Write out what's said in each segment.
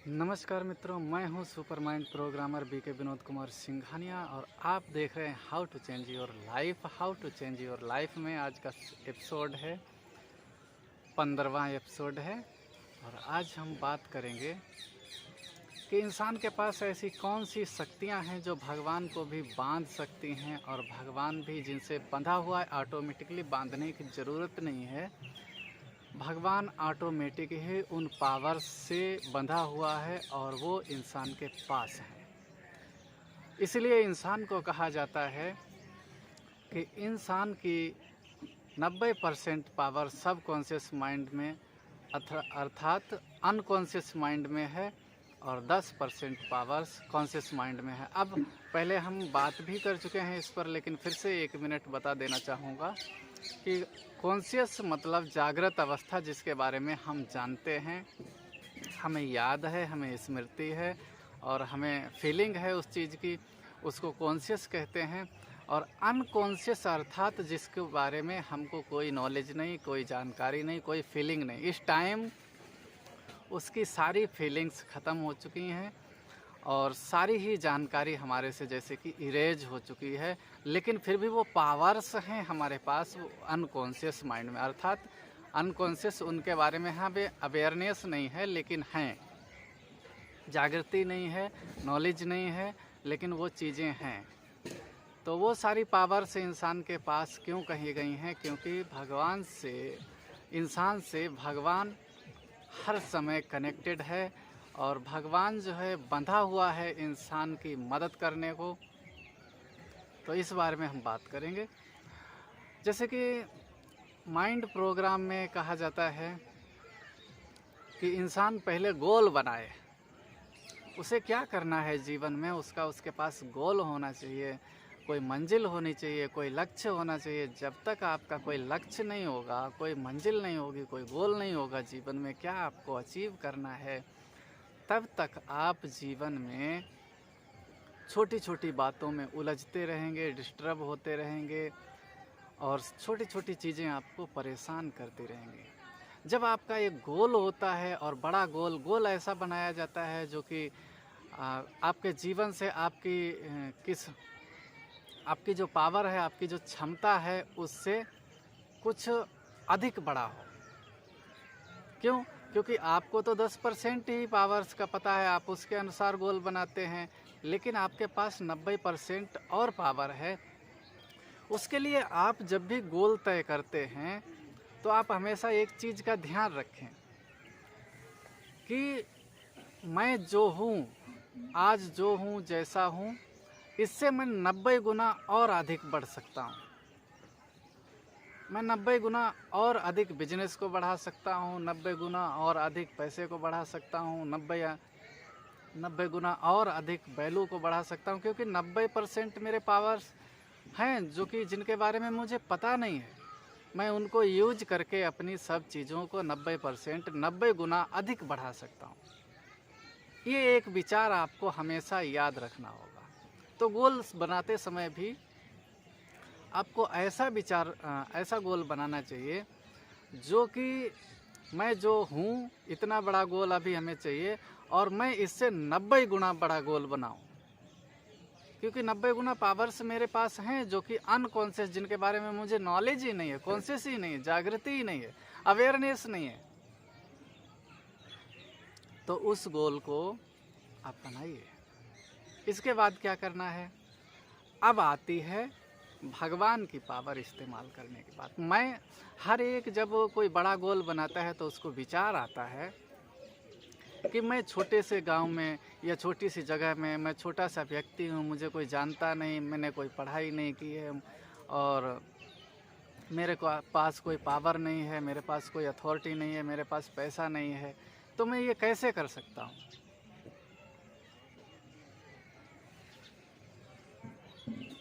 नमस्कार मित्रों, मैं हूं super mind programmer BK Vinod Kumar Singhania और आप देख रहे हैं how to change your life में आज का एपिसोड है 15वां एपिसोड है। और आज हम बात करेंगे कि इंसान के पास ऐसी कौन सी शक्तियां हैं जो भगवान को भी बांध सकती हैं और भगवान भी जिनसे बंधा हुआ है, ऑटोमेटिकली बांधने की ज़रूरत नहीं है। भगवान ऑटोमेटिक ही उन पावर्स से बंधा हुआ है और वो इंसान के पास है। इसलिए इंसान को कहा जाता है कि इंसान की 90% पावर सबकॉन्शियस माइंड में अर्थात अनकॉन्शियस माइंड में है और 10% पावर्स कॉन्शियस माइंड में है। अब पहले हम बात भी कर चुके हैं इस पर, लेकिन फिर से 1 मिनट बता देना चाहूँगा कि कॉन्शियस मतलब जागृत अवस्था, जिसके बारे में हम जानते हैं, हमें याद है, हमें स्मृति है और हमें फीलिंग है उस चीज़ की, उसको कॉन्शियस कहते हैं। और अनकॉन्शियस अर्थात जिसके बारे में हमको कोई नॉलेज नहीं, कोई जानकारी नहीं, कोई फीलिंग नहीं। इस टाइम उसकी सारी फीलिंग्स ख़त्म हो चुकी हैं और सारी ही जानकारी हमारे से जैसे कि इरेज हो चुकी है, लेकिन फिर भी वो पावर्स हैं हमारे पास अनकॉन्शियस माइंड में। अर्थात अनकॉन्शियस उनके बारे में हमें अवेयरनेस नहीं है, लेकिन हैं, जागृति नहीं है, नॉलेज नहीं है, लेकिन वो चीज़ें हैं। तो वो सारी पावर्स इंसान के पास क्यों कही गई हैं? क्योंकि भगवान से, इंसान से भगवान हर समय कनेक्टेड है और भगवान जो है बंधा हुआ है इंसान की मदद करने को। तो इस बारे में हम बात करेंगे। जैसे कि माइंड प्रोग्राम में कहा जाता है कि इंसान पहले गोल बनाए, उसे क्या करना है जीवन में, उसके पास गोल होना चाहिए, कोई मंजिल होनी चाहिए, कोई लक्ष्य होना चाहिए। जब तक आपका कोई लक्ष्य नहीं होगा, कोई मंजिल नहीं होगी, कोई गोल नहीं होगा जीवन में क्या आपको अचीव करना है, तब तक आप जीवन में छोटी छोटी बातों में उलझते रहेंगे, डिस्टर्ब होते रहेंगे और छोटी छोटी चीज़ें आपको परेशान करती रहेंगी। जब आपका एक गोल होता है और बड़ा गोल ऐसा बनाया जाता है जो कि आपके जीवन से आपकी जो पावर है, आपकी जो क्षमता है, उससे कुछ अधिक बड़ा हो। क्यों? क्योंकि आपको तो 10% ही पावर्स का पता है, आप उसके अनुसार गोल बनाते हैं, लेकिन आपके पास 90% और पावर है। उसके लिए आप जब भी गोल तय करते हैं तो आप हमेशा एक चीज़ का ध्यान रखें कि मैं जो हूँ, आज जो हूँ, जैसा हूँ, इससे मैं 90 गुना और अधिक बढ़ सकता हूँ। मैं 90 गुना और अधिक बिजनेस को बढ़ा सकता हूँ, 90 गुना और अधिक पैसे को बढ़ा सकता हूँ, 90 गुना और अधिक वैल्यू को बढ़ा सकता हूँ। क्योंकि 90% मेरे पावर्स हैं जो कि जिनके बारे में मुझे पता नहीं है, मैं उनको यूज करके अपनी सब चीज़ों को 90 गुना अधिक बढ़ा सकता हूँ। ये एक विचार आपको हमेशा याद रखना होगा। तो गोल्स बनाते समय भी आपको ऐसा गोल बनाना चाहिए जो कि मैं जो हूँ, इतना बड़ा गोल अभी हमें चाहिए और मैं इससे 90 गुना बड़ा गोल बनाऊँ। क्योंकि 90 गुना पावर्स मेरे पास हैं जो कि अनकॉन्शियस, जिनके बारे में मुझे नॉलेज ही नहीं है, कॉन्शियस ही नहीं है, जागृति ही नहीं है, अवेयरनेस नहीं है। तो उस गोल को आप बनाइए। इसके बाद क्या करना है? अब आती है भगवान की पावर इस्तेमाल करने की बात। मैं हर एक जब कोई बड़ा गोल बनाता है तो उसको विचार आता है कि मैं छोटे से गांव में या छोटी सी जगह में, मैं छोटा सा व्यक्ति हूँ, मुझे कोई जानता नहीं, मैंने कोई पढ़ाई नहीं की है और मेरे को पास कोई पावर नहीं है, मेरे पास कोई अथॉरिटी नहीं है, मेरे पास पैसा नहीं है, तो मैं ये कैसे कर सकता हूँ?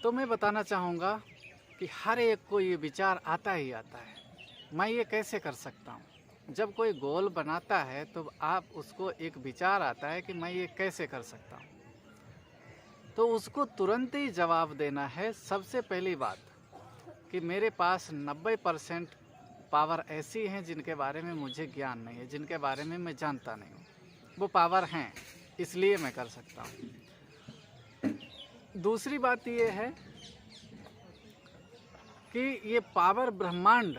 तो मैं बताना चाहूँगा कि हर एक को ये विचार आता ही आता है, मैं ये कैसे कर सकता हूँ। जब कोई गोल बनाता है तो आप उसको एक विचार आता है कि मैं ये कैसे कर सकता हूँ, तो उसको तुरंत ही जवाब देना है। सबसे पहली बात कि मेरे पास 90% पावर ऐसी हैं जिनके बारे में मुझे ज्ञान नहीं है, जिनके बारे में मैं जानता नहीं हूँ। वो पावर हैं, इसलिए मैं कर सकता हूँ। दूसरी बात ये है कि ये पावर, ब्रह्मांड,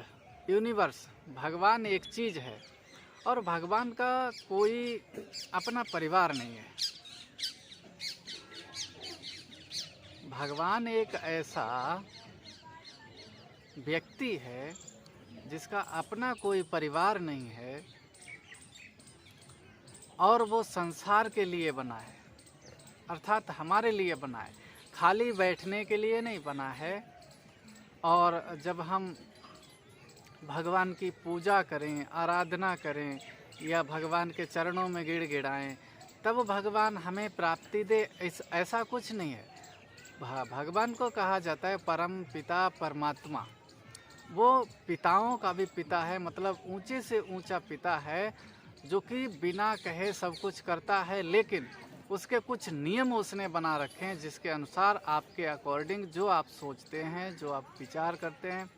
यूनिवर्स, भगवान एक चीज़ है और भगवान का कोई अपना परिवार नहीं है। भगवान एक ऐसा व्यक्ति है जिसका अपना कोई परिवार नहीं है और वो संसार के लिए बना है, अर्थात हमारे लिए बना है, खाली बैठने के लिए नहीं बना है। और जब हम भगवान की पूजा करें, आराधना करें या भगवान के चरणों में गिड़गिड़ाएं, तब भगवान हमें प्राप्ति दे, ऐसा कुछ नहीं है। भगवान को कहा जाता है परम पिता, परमात्मा। वो पिताओं का भी पिता है, मतलब ऊंचे से ऊंचा पिता है, जो कि बिना कहे सब कुछ करता है, लेकिन उसके कुछ नियम उसने बना रखे हैं जिसके अनुसार आपके अकॉर्डिंग जो आप सोचते हैं, जो आप विचार करते हैं,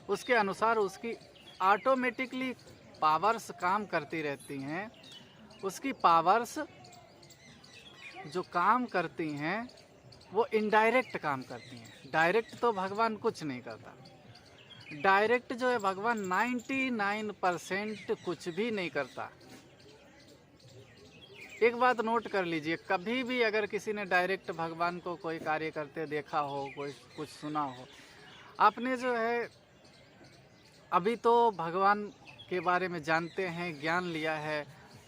उसके अनुसार उसकी ऑटोमेटिकली पावर्स काम करती रहती हैं। उसकी पावर्स जो काम करती हैं वो इनडायरेक्ट काम करती हैं। डायरेक्ट तो भगवान कुछ नहीं करता। डायरेक्ट जो है भगवान 99% कुछ भी नहीं करता। एक बात नोट कर लीजिए, कभी भी अगर किसी ने डायरेक्ट भगवान को कोई कार्य करते देखा हो, कोई कुछ सुना हो, आपने जो है अभी तो भगवान के बारे में जानते हैं, ज्ञान लिया है,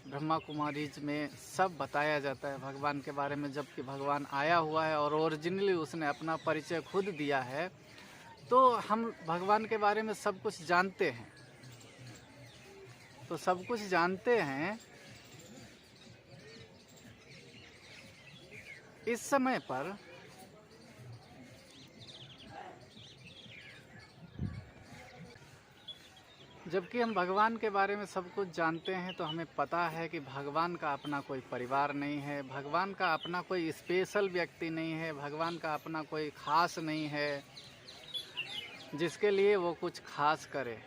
ब्रह्मा कुमारीज में सब बताया जाता है भगवान के बारे में, जबकि भगवान आया हुआ है और ओरिजिनली उसने अपना परिचय खुद दिया है। तो हम भगवान के बारे में सब कुछ जानते हैं। तो सब कुछ जानते हैं, इस समय पर जबकि हम भगवान के बारे में सब कुछ जानते हैं, तो हमें पता है कि भगवान का अपना कोई परिवार नहीं है, भगवान का अपना कोई स्पेशल व्यक्ति नहीं है, भगवान का अपना कोई खास नहीं है जिसके लिए वो कुछ खास करे।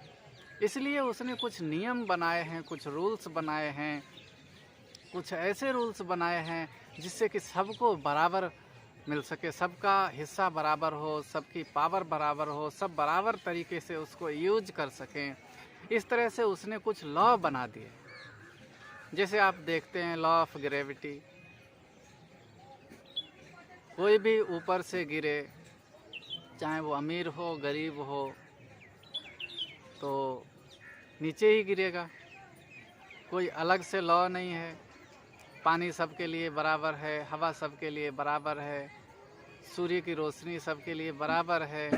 इसलिए उसने कुछ नियम बनाए हैं, कुछ रूल्स बनाए हैं, कुछ ऐसे रूल्स बनाए हैं जिससे कि सबको बराबर मिल सके, सबका हिस्सा बराबर हो, सबकी पावर बराबर हो, सब बराबर तरीके से उसको यूज कर सकें। इस तरह से उसने कुछ लॉ बना दिए। जैसे आप देखते हैं लॉ ऑफ ग्रेविटी, कोई भी ऊपर से गिरे, चाहे वो अमीर हो गरीब हो, तो नीचे ही गिरेगा। कोई अलग से लॉ नहीं है। पानी सबके लिए बराबर है, हवा सबके लिए बराबर है, सूर्य की रोशनी सबके लिए बराबर है।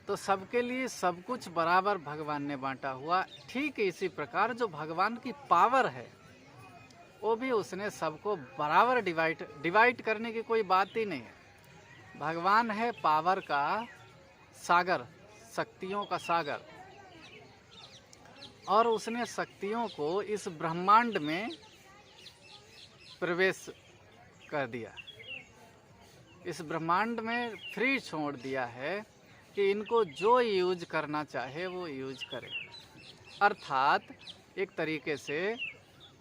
तो सबके लिए सब कुछ बराबर भगवान ने बांटा हुआ। ठीक इसी प्रकार जो भगवान की पावर है वो भी उसने सबको बराबर डिवाइड करने की कोई बात ही नहीं है। भगवान है पावर का सागर, शक्तियों का सागर, और उसने शक्तियों को इस ब्रह्मांड में प्रवेश कर दिया, इस ब्रह्मांड में फ्री छोड़ दिया है कि इनको जो यूज करना चाहे वो यूज करे। अर्थात एक तरीके से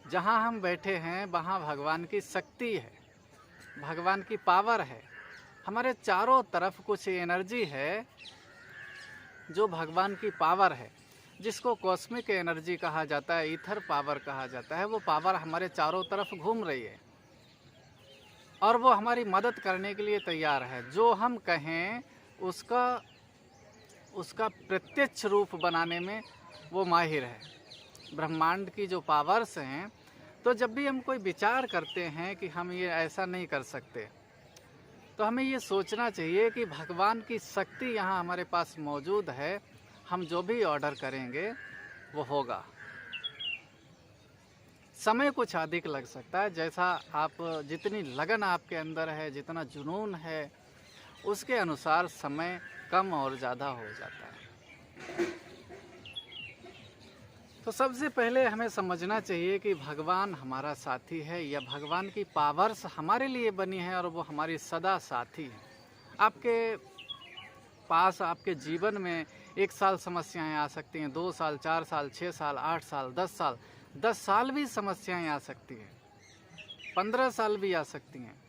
जहाँ हम बैठे हैं वहाँ भगवान की शक्ति है, भगवान की पावर है। हमारे चारों तरफ कुछ एनर्जी है जो भगवान की पावर है, जिसको कॉस्मिक एनर्जी कहा जाता है, ईथर पावर कहा जाता है। वो पावर हमारे चारों तरफ घूम रही है और वो हमारी मदद करने के लिए तैयार है। जो हम कहें उसका प्रत्यक्ष रूप बनाने में वो माहिर है। ब्रह्मांड की जो पावर्स हैं, तो जब भी हम कोई विचार करते हैं कि हम ये ऐसा नहीं कर सकते, तो हमें ये सोचना चाहिए कि भगवान की शक्ति यहाँ हमारे पास मौजूद है। हम जो भी ऑर्डर करेंगे वो होगा। समय कुछ अधिक लग सकता है, जैसा आप, जितनी लगन आपके अंदर है, जितना जुनून है, उसके अनुसार समय कम और ज़्यादा हो जाता है। तो सबसे पहले हमें समझना चाहिए कि भगवान हमारा साथी है, या भगवान की पावर्स हमारे लिए बनी है और वो हमारी सदा साथी है। आपके पास आपके जीवन में 1 साल समस्याएं आ सकती हैं, 2 साल, 4 साल, 6 साल, 8 साल, 10 साल, 10 साल भी समस्याएं आ सकती हैं, 15 साल भी आ सकती हैं।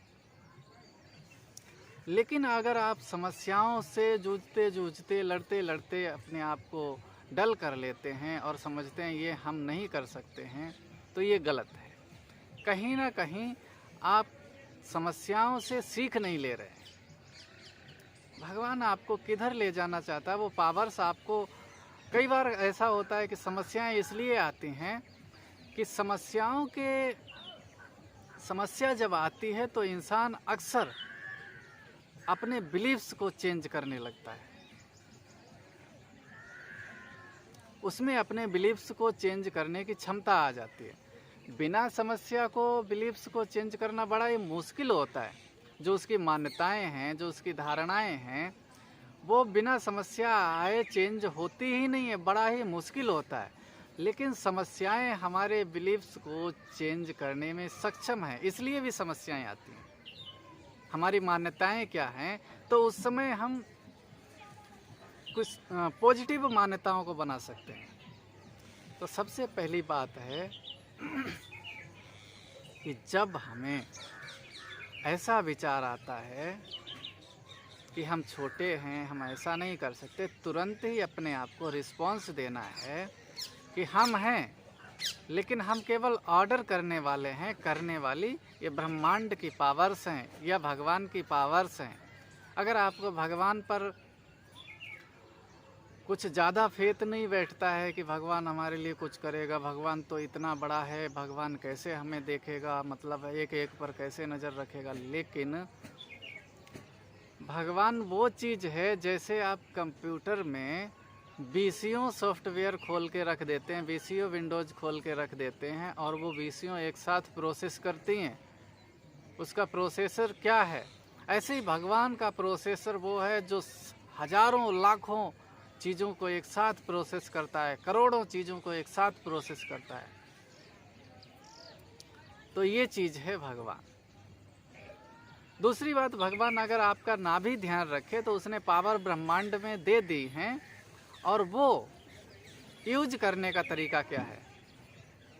लेकिन अगर आप समस्याओं से जूझते जूझते, लड़ते लड़ते अपने आप को डल कर लेते हैं और समझते हैं ये हम नहीं कर सकते हैं, तो ये गलत है। कहीं ना कहीं आप समस्याओं से सीख नहीं ले रहे हैं। भगवान आपको किधर ले जाना चाहता है, वो पावर्स आपको, कई बार ऐसा होता है कि समस्याएं इसलिए आती हैं कि समस्या जब आती है तो इंसान अक्सर अपने बिलीव्स को चेंज करने लगता है। उसमें अपने बिलीव्स को चेंज करने की क्षमता आ जाती है। बिना समस्या को बिलीव्स को चेंज करना बड़ा ही मुश्किल होता है। जो उसकी मान्यताएं हैं, जो उसकी धारणाएं हैं, वो बिना समस्या आए चेंज होती ही नहीं है, बड़ा ही मुश्किल होता है। लेकिन समस्याएं हमारे बिलीव्स को चेंज करने में सक्षम है, इसलिए भी समस्याएं आती हैं। हमारी मान्यताएं क्या हैं, तो उस समय हम कुछ पॉजिटिव मान्यताओं को बना सकते हैं। तो सबसे पहली बात है कि जब हमें ऐसा विचार आता है कि हम छोटे हैं, हम ऐसा नहीं कर सकते, तुरंत ही अपने आप को रिस्पॉन्स देना है कि हम हैं, लेकिन हम केवल ऑर्डर करने वाले हैं, करने वाली ये ब्रह्मांड की पावर्स हैं या भगवान की पावर्स हैं। अगर आपको भगवान पर कुछ ज़्यादा फेथ नहीं बैठता है कि भगवान हमारे लिए कुछ करेगा, भगवान तो इतना बड़ा है, भगवान कैसे हमें देखेगा, मतलब एक एक पर कैसे नज़र रखेगा। लेकिन भगवान वो चीज़ है जैसे आप कंप्यूटर में VCO सॉफ्टवेयर खोल के रख देते हैं, VCO विंडोज़ खोल के रख देते हैं और वो VCO एक साथ प्रोसेस करती हैं। उसका प्रोसेसर क्या है, ऐसे ही भगवान का प्रोसेसर वो है जो हजारों लाखों चीज़ों को एक साथ प्रोसेस करता है, करोड़ों चीज़ों को एक साथ प्रोसेस करता है। तो ये चीज़ है भगवान। दूसरी बात, भगवान अगर आपका ना भी ध्यान रखे तो उसने पावर ब्रह्मांड में दे दी हैं और वो यूज करने का तरीका क्या है,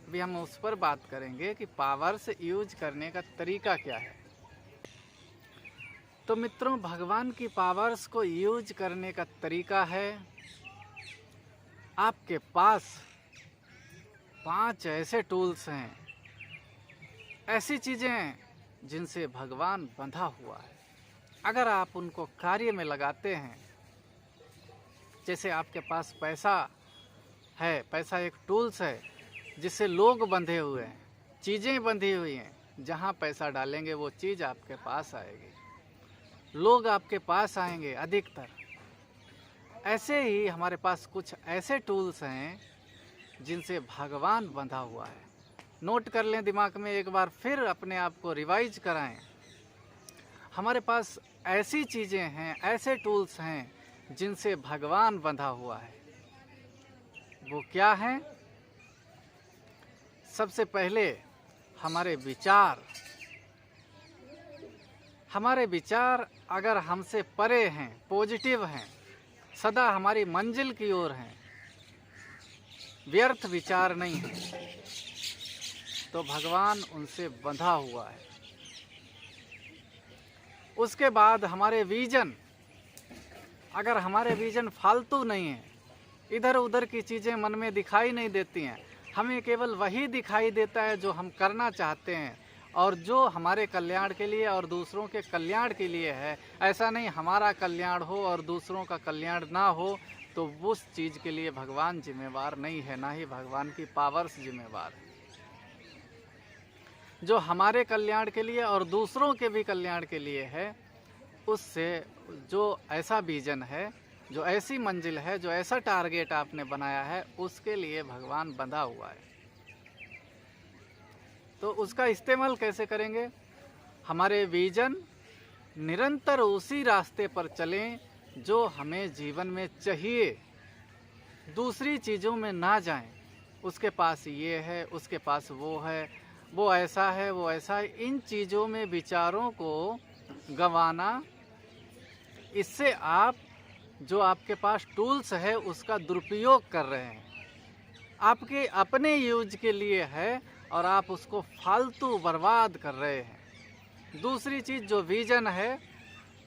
अभी हम उस पर बात करेंगे कि पावर से यूज करने का तरीका क्या है। तो मित्रों, भगवान की पावर्स को यूज करने का तरीका है, आपके पास 5 ऐसे टूल्स हैं, ऐसी चीज़ें हैं जिनसे भगवान बंधा हुआ है। अगर आप उनको कार्य में लगाते हैं, जैसे आपके पास पैसा है, पैसा एक टूल्स है जिससे लोग बंधे हुए हैं, चीज़ें बंधी हुई हैं, जहाँ पैसा डालेंगे वो चीज़ आपके पास आएगी, लोग आपके पास आएंगे अधिकतर। ऐसे ही हमारे पास कुछ ऐसे टूल्स हैं जिनसे भगवान बंधा हुआ है। नोट कर लें दिमाग में एक बार, फिर अपने आप को रिवाइज कराएं। हमारे पास ऐसी चीज़ें हैं, ऐसे टूल्स हैं जिनसे भगवान बंधा हुआ है। वो क्या हैं? सबसे पहले हमारे विचार। हमारे विचार अगर हमसे परे हैं, पॉजिटिव हैं, सदा हमारी मंजिल की ओर हैं, व्यर्थ विचार नहीं है, तो भगवान उनसे बंधा हुआ है। उसके बाद हमारे विजन, अगर हमारे विजन फालतू नहीं है, इधर उधर की चीज़ें मन में दिखाई नहीं देती हैं, हमें केवल वही दिखाई देता है जो हम करना चाहते हैं और जो हमारे कल्याण के लिए और दूसरों के कल्याण के लिए है। ऐसा नहीं हमारा कल्याण हो और दूसरों का कल्याण ना हो, तो उस चीज़ के लिए भगवान जिम्मेवार नहीं है, ना ही भगवान की पावर्स जिम्मेवार है। जो हमारे कल्याण के लिए और दूसरों के भी कल्याण के लिए है, उससे जो ऐसा विजन है, जो ऐसी मंजिल है, जो ऐसा टारगेट आपने बनाया है, उसके लिए भगवान बंधा हुआ है। तो उसका इस्तेमाल कैसे करेंगे? हमारे विजन निरंतर उसी रास्ते पर चलें जो हमें जीवन में चाहिए, दूसरी चीज़ों में ना जाएं। उसके पास ये है, उसके पास वो है, वो ऐसा है, वो ऐसा है, इन चीज़ों में विचारों को गंवाना, इससे आप जो आपके पास टूल्स है उसका दुरुपयोग कर रहे हैं। आपके अपने यूज के लिए है और आप उसको फालतू बर्बाद कर रहे हैं। दूसरी चीज़ जो विजन है,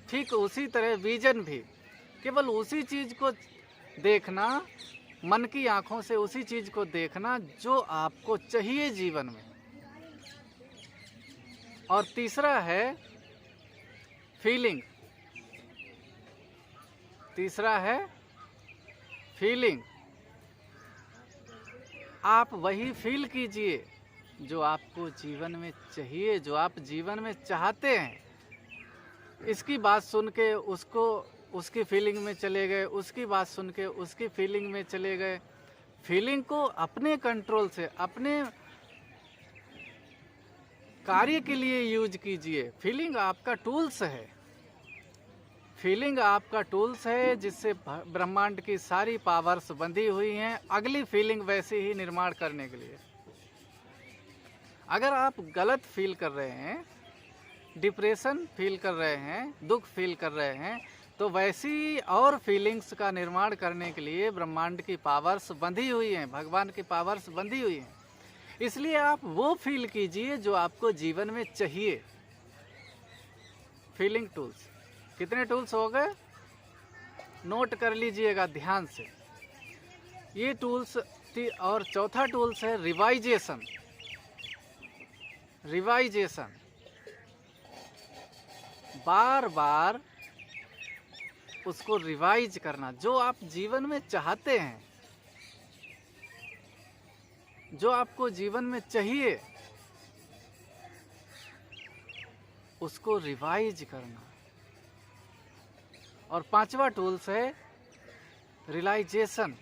ठीक उसी तरह विजन भी केवल उसी चीज़ को देखना, मन की आंखों से उसी चीज़ को देखना जो आपको चाहिए जीवन में। और तीसरा है फीलिंग। तीसरा है फीलिंग। आप वही फील कीजिए जो आपको जीवन में चाहिए, जो आप जीवन में चाहते हैं। इसकी बात सुन के उसको उसकी फीलिंग में चले गए, उसकी बात सुन के उसकी फीलिंग में चले गए। फीलिंग को अपने कंट्रोल से, अपने कार्य के लिए यूज कीजिए। फीलिंग आपका टूल्स है। फीलिंग आपका टूल्स है जिससे ब्रह्मांड की सारी पावर्स बंधी हुई हैं अगली फीलिंग वैसे ही निर्माण करने के लिए। अगर आप गलत फील कर रहे हैं, डिप्रेशन फील कर रहे हैं, दुख फील कर रहे हैं, तो वैसी और फीलिंग्स का निर्माण करने के लिए ब्रह्मांड की पावर्स बंधी हुई हैं, भगवान की पावर्स बंधी हुई हैं। इसलिए आप वो फील कीजिए जो आपको जीवन में चाहिए। फीलिंग टूल्स कितने टूल्स हो गए, नोट कर लीजिएगा ध्यान से। ये टूल्स और चौथा टूल्स है रिवाइजेशन। रिवाइजेशन बार बार उसको रिवाइज करना। जो आप जीवन में चाहते हैं, जो आपको जीवन में चाहिए, उसको रिवाइज करना। और पांचवा टूल्स है रियलाइजेशन।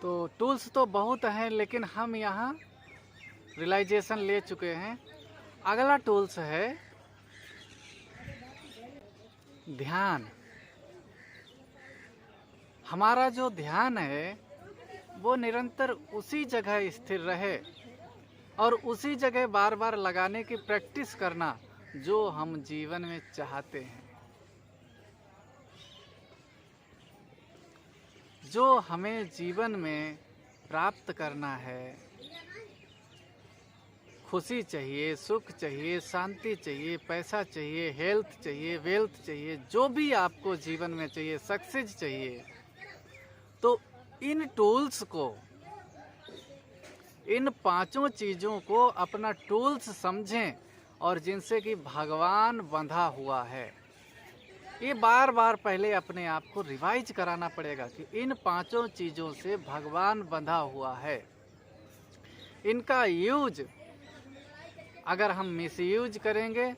तो टूल्स तो बहुत हैं, लेकिन हम यहाँ रियलाइजेशन ले चुके हैं। अगला टूल्स है ध्यान। हमारा जो ध्यान है वो निरंतर उसी जगह स्थिर रहे और उसी जगह बार बार लगाने की प्रैक्टिस करना जो हम जीवन में चाहते हैं। जो हमें जीवन में प्राप्त करना है, खुशी चाहिए, सुख चाहिए, शांति चाहिए, पैसा चाहिए, हेल्थ चाहिए, वेल्थ चाहिए, जो भी आपको जीवन में चाहिए, सक्सेस चाहिए, तो इन टूल्स को, इन पांचों चीज़ों को अपना टूल्स समझें और जिनसे कि भगवान बंधा हुआ है। ये बार बार पहले अपने आप को रिवाइज कराना पड़ेगा कि इन पांचों चीज़ों से भगवान बंधा हुआ है। इनका यूज अगर हम मिसयूज करेंगे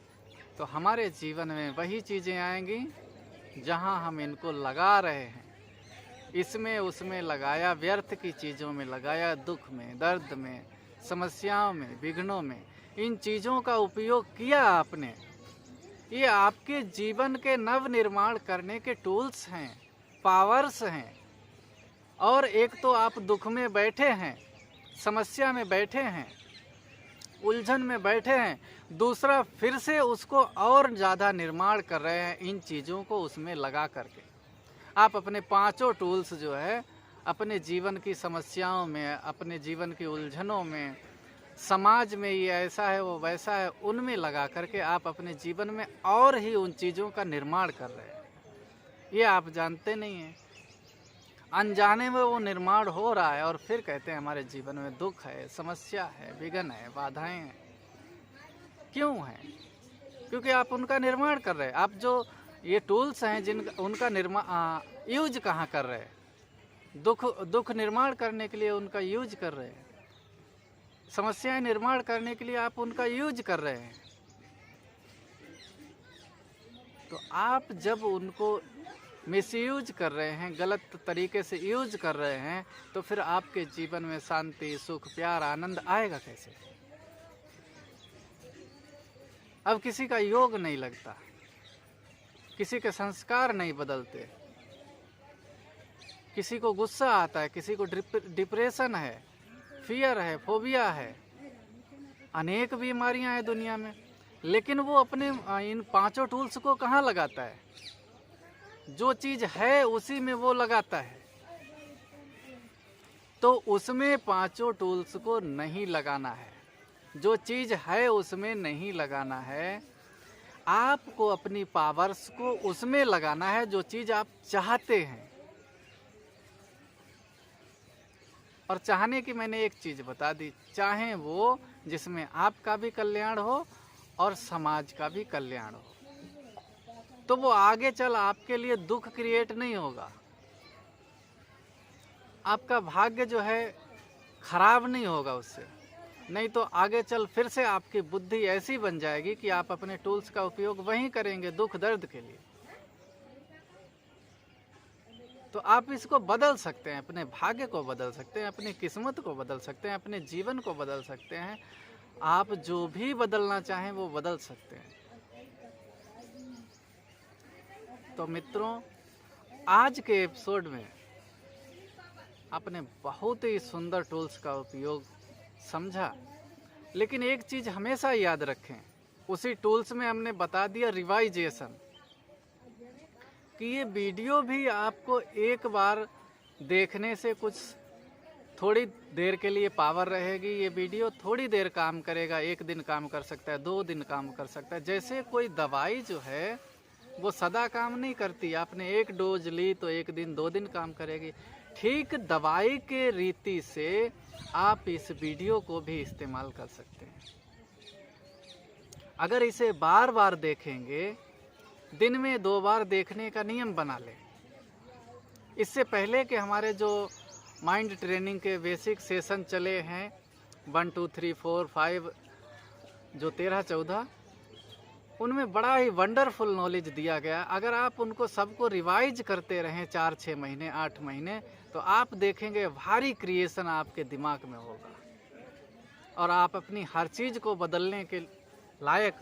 तो हमारे जीवन में वही चीज़ें आएंगी जहां हम इनको लगा रहे हैं। इसमें उसमें लगाया, व्यर्थ की चीज़ों में लगाया, दुख में, दर्द में, समस्याओं में, विघ्नों में, इन चीज़ों का उपयोग किया आपने। ये आपके जीवन के नव निर्माण करने के टूल्स हैं, पावर्स हैं। और एक तो आप दुख में बैठे हैं, समस्या में बैठे हैं, उलझन में बैठे हैं, दूसरा फिर से उसको और ज़्यादा निर्माण कर रहे हैं इन चीज़ों को उसमें लगा करके। आप अपने पांचों टूल्स जो है अपने जीवन की समस्याओं में, अपने जीवन की उलझनों में, समाज में ये ऐसा है वो वैसा है, उनमें लगा करके आप अपने जीवन में और ही उन चीज़ों का निर्माण कर रहे हैं। ये आप जानते नहीं हैं, अनजाने में वो निर्माण हो रहा है और फिर कहते हैं हमारे जीवन में दुख है, समस्या है, विघ्न है, बाधाएं हैं। क्यों है? क्योंकि आप उनका निर्माण कर रहे हैं। आप जो ये टूल्स हैं जिनका उनका निर्माण यूज कहाँ कर रहे हैं? दुख निर्माण करने के लिए उनका यूज कर रहे हैं, समस्याएं निर्माण करने के लिए आप उनका यूज कर रहे हैं। तो आप जब उनको मिसयूज कर रहे हैं, गलत तरीके से यूज कर रहे हैं, तो फिर आपके जीवन में शांति, सुख, प्यार, आनंद आएगा कैसे? अब किसी का योग नहीं लगता, किसी के संस्कार नहीं बदलते, किसी को गुस्सा आता है, किसी को डिप्रेशन है, फियर है, फोबिया है, अनेक बीमारियां हैं दुनिया में। लेकिन वो अपने इन पांचों टूल्स को कहाँ लगाता है? जो चीज है उसी में वो लगाता है, तो उसमें पांचों टूल्स को नहीं लगाना है। जो चीज है उसमें नहीं लगाना है, आपको अपनी पावर्स को उसमें लगाना है जो चीज आप चाहते हैं। और चाहने की मैंने एक चीज बता दी, चाहे वो जिसमें आपका भी कल्याण हो और समाज का भी कल्याण हो, तो वो आगे चल आपके लिए दुख क्रिएट नहीं होगा, आपका भाग्य जो है खराब नहीं होगा उससे। नहीं तो आगे चल फिर से आपकी बुद्धि ऐसी बन जाएगी कि आप अपने टूल्स का उपयोग वहीं करेंगे दुख दर्द के लिए। तो आप इसको बदल सकते हैं, अपने भाग्य को बदल सकते हैं, अपनी किस्मत को बदल सकते हैं, अपने जीवन को बदल सकते हैं। आप जो भी बदलना चाहें वो बदल सकते हैं। तो मित्रों, आज के एपिसोड में आपने बहुत ही सुंदर टूल्स का उपयोग समझा, लेकिन एक चीज हमेशा याद रखें, उसी टूल्स में हमने बता दिया रिवाइजेशन, कि ये वीडियो भी आपको एक बार देखने से कुछ थोड़ी देर के लिए पावर रहेगी। ये वीडियो थोड़ी देर काम करेगा, एक दिन काम कर सकता है, 2 दिन काम कर सकता है। जैसे कोई दवाई जो है वो सदा काम नहीं करती, आपने एक डोज ली तो 1 दिन 2 दिन काम करेगी। ठीक दवाई के रीति से आप इस वीडियो को भी इस्तेमाल कर सकते हैं। अगर इसे बार बार देखेंगे, दिन में 2 बार देखने का नियम बना लें। इससे पहले कि हमारे जो माइंड ट्रेनिंग के बेसिक सेशन चले हैं 1 2 3 4 5 जो 13-14, उनमें बड़ा ही वंडरफुल नॉलेज दिया गया। अगर आप उनको सबको रिवाइज करते रहें 4-6 महीने 8 महीने, तो आप देखेंगे भारी क्रिएशन आपके दिमाग में होगा और आप अपनी हर चीज को बदलने के लायक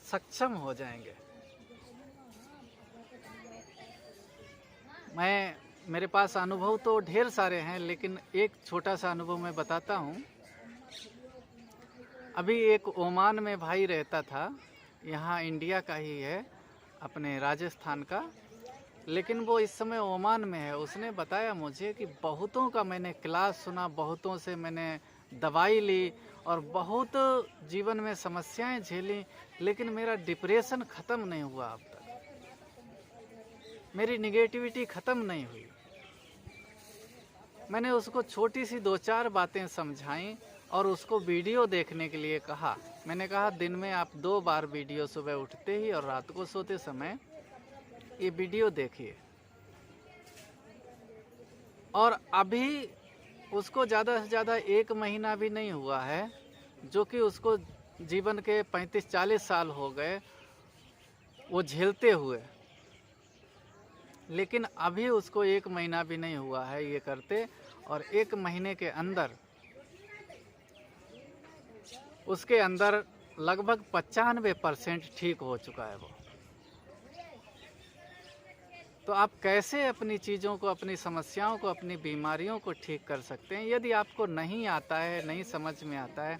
सक्षम हो जाएंगे। मेरे पास अनुभव तो ढेर सारे हैं, लेकिन एक छोटा सा अनुभव मैं बताता हूँ। अभी एक ओमान में भाई रहता था, यहाँ इंडिया का ही है, अपने राजस्थान का, लेकिन वो इस समय ओमान में है। उसने बताया मुझे कि बहुतों का मैंने क्लास सुना, बहुतों से मैंने दवाई ली और बहुत जीवन में समस्याएं झेली, लेकिन मेरा डिप्रेशन ख़त्म नहीं हुआ अब तक, मेरी निगेटिविटी ख़त्म नहीं हुई। मैंने उसको छोटी सी 2-4 बातें समझाई और उसको वीडियो देखने के लिए कहा। मैंने कहा दिन में आप 2 बार वीडियो, सुबह उठते ही और रात को सोते समय ये वीडियो देखिए। और अभी उसको ज़्यादा से ज़्यादा 1 महीना भी नहीं हुआ है, जो कि उसको जीवन के 35-40 साल हो गए वो झेलते हुए, लेकिन अभी उसको 1 महीना भी नहीं हुआ है ये करते, और 1 महीने के अंदर उसके अंदर लगभग 95% ठीक हो चुका है वो। तो आप कैसे अपनी चीज़ों को, अपनी समस्याओं को, अपनी बीमारियों को ठीक कर सकते हैं? यदि आपको नहीं आता है, नहीं समझ में आता है,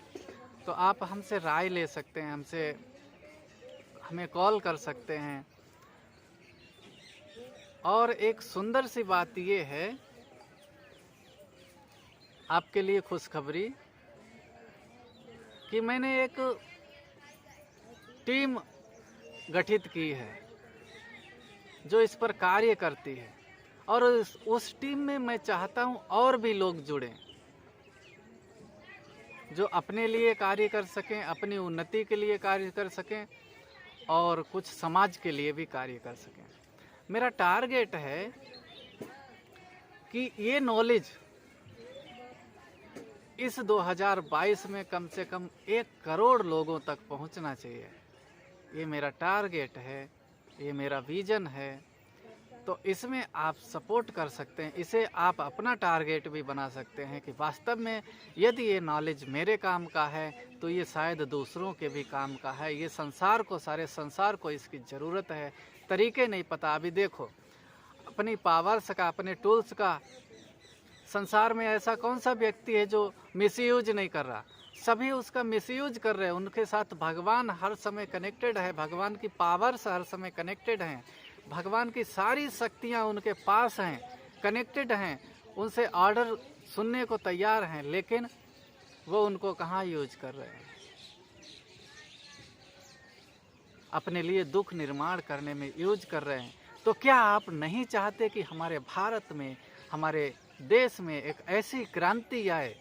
तो आप हमसे राय ले सकते हैं, हमें कॉल कर सकते हैं। और एक सुंदर सी बात ये है आपके लिए खुशखबरी, कि मैंने एक टीम गठित की है जो इस पर कार्य करती है, और उस टीम में मैं चाहता हूं और भी लोग जुड़ें जो अपने लिए कार्य कर सकें, अपनी उन्नति के लिए कार्य कर सकें और कुछ समाज के लिए भी कार्य कर सकें। मेरा टारगेट है कि ये नॉलेज इस 2022 में कम से कम 1 करोड़ लोगों तक पहुंचना चाहिए। ये मेरा टारगेट है, ये मेरा विजन है। तो इसमें आप सपोर्ट कर सकते हैं, इसे आप अपना टारगेट भी बना सकते हैं कि वास्तव में यदि ये नॉलेज मेरे काम का है तो ये शायद दूसरों के भी काम का है। ये संसार को, सारे संसार को इसकी ज़रूरत है। तरीके नहीं पता, अभी देखो अपनी पावर्स का, अपने टूल्स का, संसार में ऐसा कौन सा व्यक्ति है जो मिसयूज नहीं कर रहा? सभी उसका मिसयूज कर रहे हैं। उनके साथ भगवान हर समय कनेक्टेड है, भगवान की पावर्स हर समय कनेक्टेड हैं, भगवान की सारी शक्तियाँ उनके पास हैं, कनेक्टेड हैं, उनसे ऑर्डर सुनने को तैयार हैं, लेकिन वो उनको कहाँ यूज कर रहे हैं? अपने लिए दुख निर्माण करने में यूज कर रहे हैं। तो क्या आप नहीं चाहते कि हमारे भारत में, हमारे देश में एक ऐसी क्रांति आए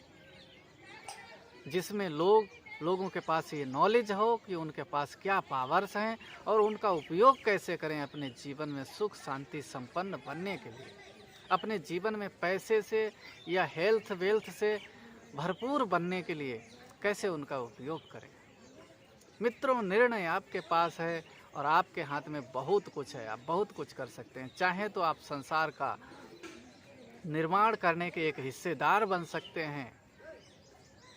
जिसमें लोगों के पास ये नॉलेज हो कि उनके पास क्या पावर्स हैं और उनका उपयोग कैसे करें अपने जीवन में सुख शांति संपन्न बनने के लिए, अपने जीवन में पैसे से या हेल्थ वेल्थ से भरपूर बनने के लिए कैसे उनका उपयोग करें। मित्रों, निर्णय आपके पास है और आपके हाथ में बहुत कुछ है, आप बहुत कुछ कर सकते हैं। चाहे तो आप संसार का निर्माण करने के एक हिस्सेदार बन सकते हैं,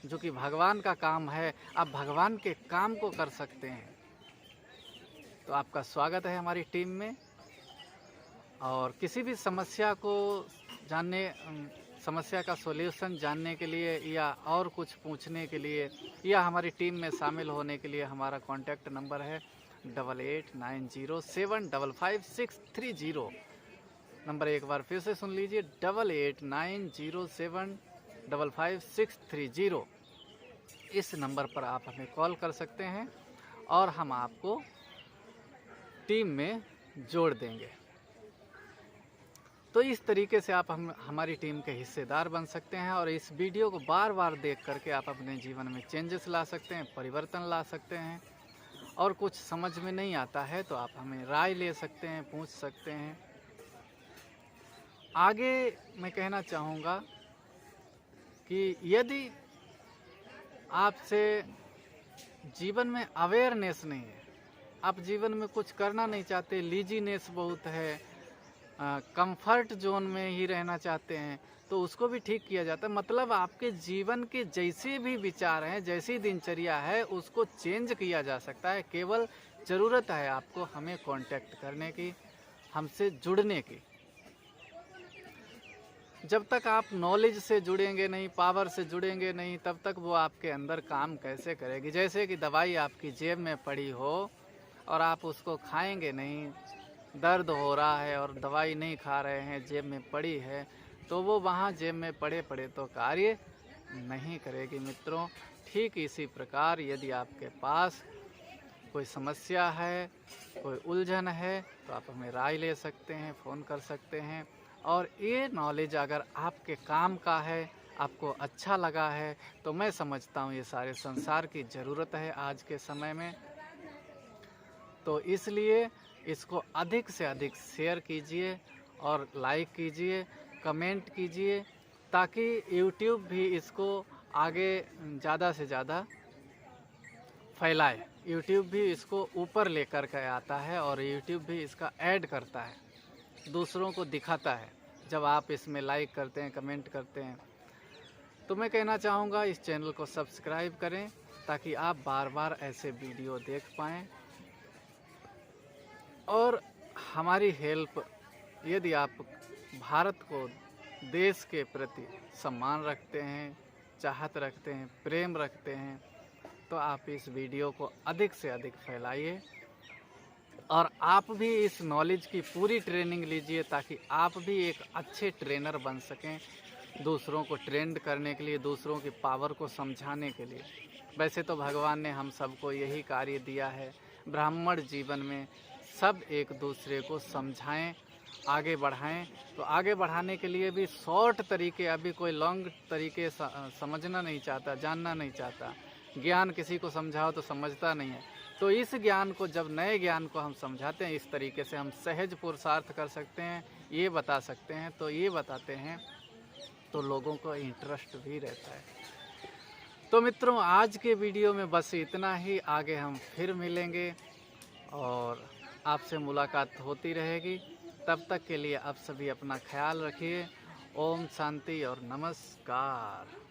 जो कि भगवान का काम है, आप भगवान के काम को कर सकते हैं। तो आपका स्वागत है हमारी टीम में। और किसी भी समस्या को जानने, समस्या का सॉल्यूशन जानने के लिए या और कुछ पूछने के लिए या हमारी टीम में शामिल होने के लिए हमारा कॉन्टैक्ट नंबर है 8890755630। नंबर एक बार फिर से सुन लीजिए, 8890755630। इस नंबर पर आप हमें कॉल कर सकते हैं और हम आपको टीम में जोड़ देंगे। तो इस तरीके से आप हमारी टीम के हिस्सेदार बन सकते हैं और इस वीडियो को बार बार देख करके आप अपने जीवन में चेंजेस ला सकते हैं, परिवर्तन ला सकते हैं। और कुछ समझ में नहीं आता है तो आप हमें राय ले सकते हैं, पूछ सकते हैं। आगे मैं कहना चाहूँगा कि यदि आपसे जीवन में अवेयरनेस नहीं है, आप जीवन में कुछ करना नहीं चाहते, लीजीनेस बहुत है, कंफर्ट जोन में ही रहना चाहते हैं, तो उसको भी ठीक किया जाता है। मतलब आपके जीवन के जैसे भी विचार हैं, जैसी दिनचर्या है, उसको चेंज किया जा सकता है। केवल ज़रूरत है आपको हमें कांटेक्ट करने की, हमसे जुड़ने की। जब तक आप नॉलेज से जुड़ेंगे नहीं, पावर से जुड़ेंगे नहीं, तब तक वो आपके अंदर काम कैसे करेगी। जैसे कि दवाई आपकी जेब में पड़ी हो और आप उसको खाएंगे नहीं, दर्द हो रहा है और दवाई नहीं खा रहे हैं, जेब में पड़ी है, तो वो वहाँ जेब में पड़े पड़े तो कार्य नहीं करेगी। मित्रों, ठीक इसी प्रकार यदि आपके पास कोई समस्या है, कोई उलझन है, तो आप हमें राय ले सकते हैं, फ़ोन कर सकते हैं। और ये नॉलेज अगर आपके काम का है, आपको अच्छा लगा है, तो मैं समझता हूँ ये सारे संसार की ज़रूरत है आज के समय में। तो इसलिए इसको अधिक से अधिक शेयर कीजिए और लाइक कीजिए, कमेंट कीजिए, ताकि YouTube भी इसको आगे ज़्यादा से ज़्यादा फैलाए। YouTube भी इसको ऊपर लेकर के आता है और YouTube भी इसका ऐड करता है, दूसरों को दिखाता है जब आप इसमें लाइक करते हैं, कमेंट करते हैं। तो मैं कहना चाहूँगा इस चैनल को सब्सक्राइब करें ताकि आप बार बार ऐसे वीडियो देख पाएँ। और हमारी हेल्प, यदि आप भारत को, देश के प्रति सम्मान रखते हैं, चाहत रखते हैं, प्रेम रखते हैं, तो आप इस वीडियो को अधिक से अधिक फैलाइए और आप भी इस नॉलेज की पूरी ट्रेनिंग लीजिए ताकि आप भी एक अच्छे ट्रेनर बन सकें, दूसरों को ट्रेंड करने के लिए, दूसरों की पावर को समझाने के लिए। वैसे तो भगवान ने हम सबको यही कार्य दिया है, ब्राह्मण जीवन में सब एक दूसरे को समझाएं, आगे बढ़ाएं। तो आगे बढ़ाने के लिए भी शॉर्ट तरीके, अभी कोई लॉन्ग तरीके समझना नहीं चाहता, जानना नहीं चाहता। ज्ञान किसी को समझाओ तो समझता नहीं है। तो इस ज्ञान को, जब नए ज्ञान को हम समझाते हैं, इस तरीके से हम सहज पुरुषार्थ कर सकते हैं, ये बता सकते हैं। तो ये बताते हैं तो लोगों को इंटरेस्ट भी रहता है। तो मित्रों, आज के वीडियो में बस इतना ही। आगे हम फिर मिलेंगे और आपसे मुलाकात होती रहेगी। तब तक के लिए आप सभी अपना ख्याल रखिए। ओम शांति और नमस्कार।